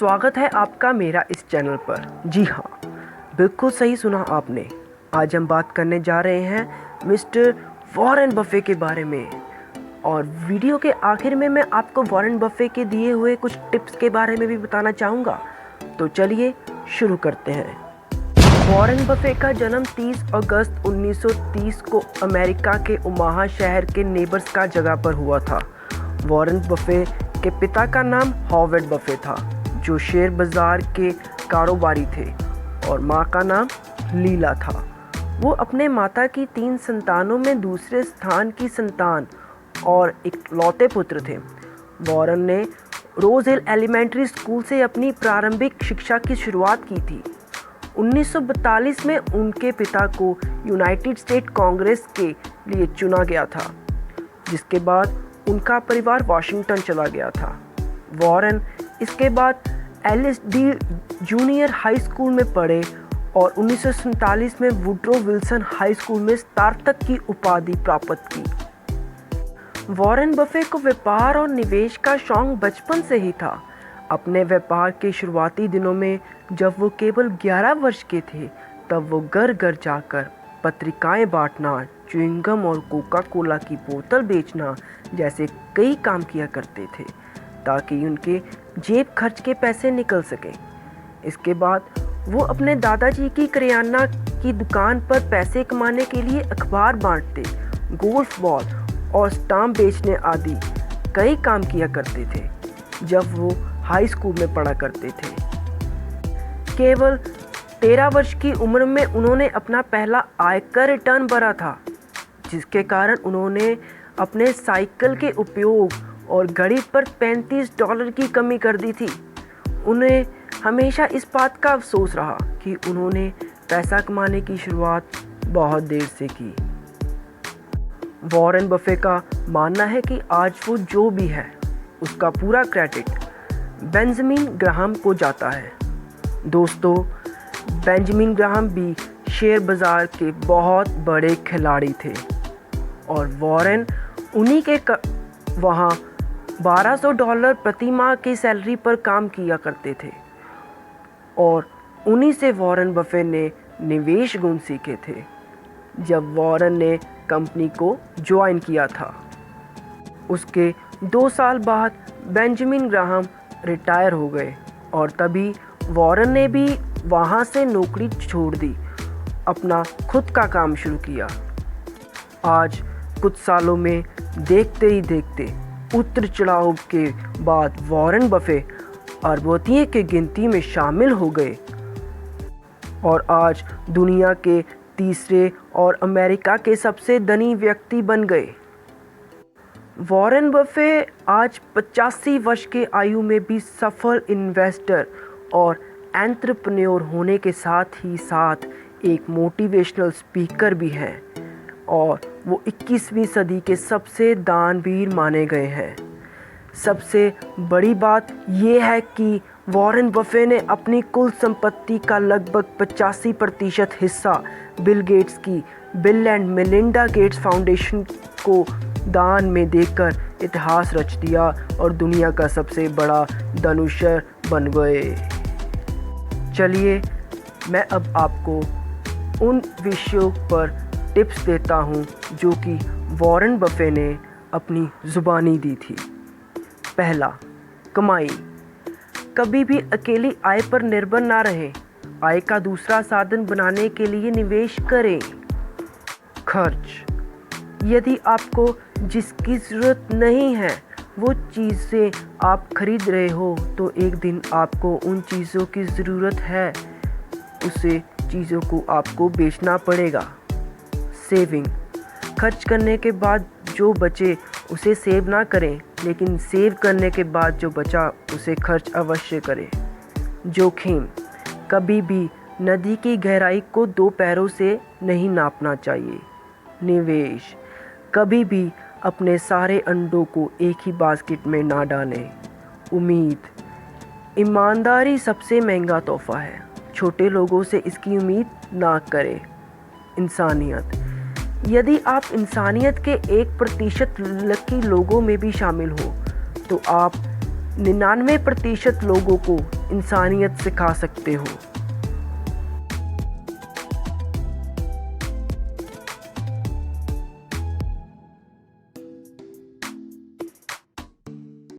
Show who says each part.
Speaker 1: स्वागत है आपका मेरा इस चैनल पर। जी हाँ, बिल्कुल सही सुना आपने। आज हम बात करने जा रहे हैं मिस्टर वॉरेन बफे के बारे में। और वीडियो के आखिर में मैं आपको वॉरेन बफे के दिए हुए कुछ टिप्स के बारे में भी बताना चाहूँगा। तो चलिए शुरू करते हैं। वॉरेन बफे का जन्म 30 अगस्त 1930 को अमेरिका के ओमाहा शहर के नेब्रास्का जगह पर हुआ था। वॉरेन बफे के पिता का नाम हॉवर्ड बफे था, जो शेयर बाजार के कारोबारी थे, और मां का नाम लीला था। वो अपने माता की 3 संतानों में दूसरे स्थान की संतान और इकलौते पुत्र थे। वॉरेन ने रोज हिल एलिमेंट्री स्कूल से अपनी प्रारंभिक शिक्षा की शुरुआत की थी। 1942 में उनके पिता को यूनाइटेड स्टेट कांग्रेस के लिए चुना गया था, जिसके बाद उनका परिवार वाशिंगटन चला गया था। वॉरेन इसके बाद LSD जूनियर हाई स्कूल में पढ़े और 1947 में वुड्रो विल्सन हाई स्कूल में स्नातक की उपाधि प्राप्त की। वॉरेन बफे को व्यापार और निवेश का शौक बचपन से ही था। अपने व्यापार के शुरुआती दिनों में जब वो केवल 11 वर्ष के थे, तब वो घर घर जाकर पत्रिकाएं बांटना, च्युइंगम और कोका कोला की बोतल बेचना जैसे कई काम किया करते थे, ताकि उनके जेब खर्च के पैसे निकल सके। इसके बाद वो अपने दादाजी की करियाना की दुकान पर पैसे कमाने के लिए अखबार बांटते, गोल्फ बॉल और स्टाम्प बेचने आदि कई काम किया करते थे जब वो हाई स्कूल में पढ़ा करते थे। केवल 13 वर्ष की उम्र में उन्होंने अपना पहला आयकर रिटर्न भरा था, जिसके कारण उन्होंने अपने साइकिल के उपयोग और घड़ी पर $35 की कमी कर दी थी। उन्हें हमेशा इस बात का अफसोस रहा कि उन्होंने पैसा कमाने की शुरुआत बहुत देर से की। वॉरेन बफे का मानना है कि आज वो जो भी है, उसका पूरा क्रेडिट बेंजामिन ग्राहम को जाता है। दोस्तों, बेंजामिन ग्राहम भी शेयर बाजार के बहुत बड़े खिलाड़ी थे, और वॉरेन उन्हीं के वहाँ $1200 प्रति माह की सैलरी पर काम किया करते थे, और उन्हीं से वॉरेन बफे ने निवेश गुण सीखे थे जब वॉरेन ने कंपनी को ज्वाइन किया था। उसके 2 साल बाद बेंजामिन ग्राहम रिटायर हो गए, और तभी वॉरेन ने भी वहाँ से नौकरी छोड़ दी, अपना खुद का काम शुरू किया। आज कुछ सालों में देखते ही देखते उतर चढ़ाव के बाद वॉरेन बफे अरबपतियों की गिनती में शामिल हो गए और आज दुनिया के तीसरे और अमेरिका के सबसे धनी व्यक्ति बन गए। वॉरेन बफे आज 85 वर्ष के आयु में भी सफल इन्वेस्टर और एंटरप्रेन्योर होने के साथ ही साथ एक मोटिवेशनल स्पीकर भी हैं, और वो 21वीं सदी के सबसे दानवीर माने गए हैं। सबसे बड़ी बात ये है कि वॉरेन बफे ने अपनी कुल संपत्ति का लगभग 85% हिस्सा बिल गेट्स की bill and Melinda Gates foundation को दान में देकर इतिहास रच दिया और दुनिया का सबसे बड़ा धनुषर बन गए। चलिए, मैं अब आपको उन विषयों पर टिप्स देता हूँ जो कि वॉरेन बफे ने अपनी ज़ुबानी दी थी। पहला, कमाई। कभी भी अकेली आय पर निर्भर ना रहें। आय का दूसरा साधन बनाने के लिए निवेश करें। खर्च। यदि आपको जिसकी ज़रूरत नहीं है वो चीज़ें आप खरीद रहे हो, तो एक दिन आपको उन चीज़ों की ज़रूरत है, उसे चीज़ों को आपको बेचना पड़ेगा। सेविंग। खर्च करने के बाद जो बचे उसे सेव ना करें, लेकिन सेव करने के बाद जो बचा उसे खर्च अवश्य करें। जोखिम। कभी भी नदी की गहराई को 2 पैरों से नहीं नापना चाहिए। निवेश। कभी भी अपने सारे अंडों को एक ही बास्केट में ना डालें। उम्मीद। ईमानदारी सबसे महंगा तोहफा है, छोटे लोगों से इसकी उम्मीद ना करें। इंसानियत। यदि आप इंसानियत के 1% लकी लोगों में भी शामिल हो, तो आप 99% लोगों को इंसानियत सिखा सकते हो।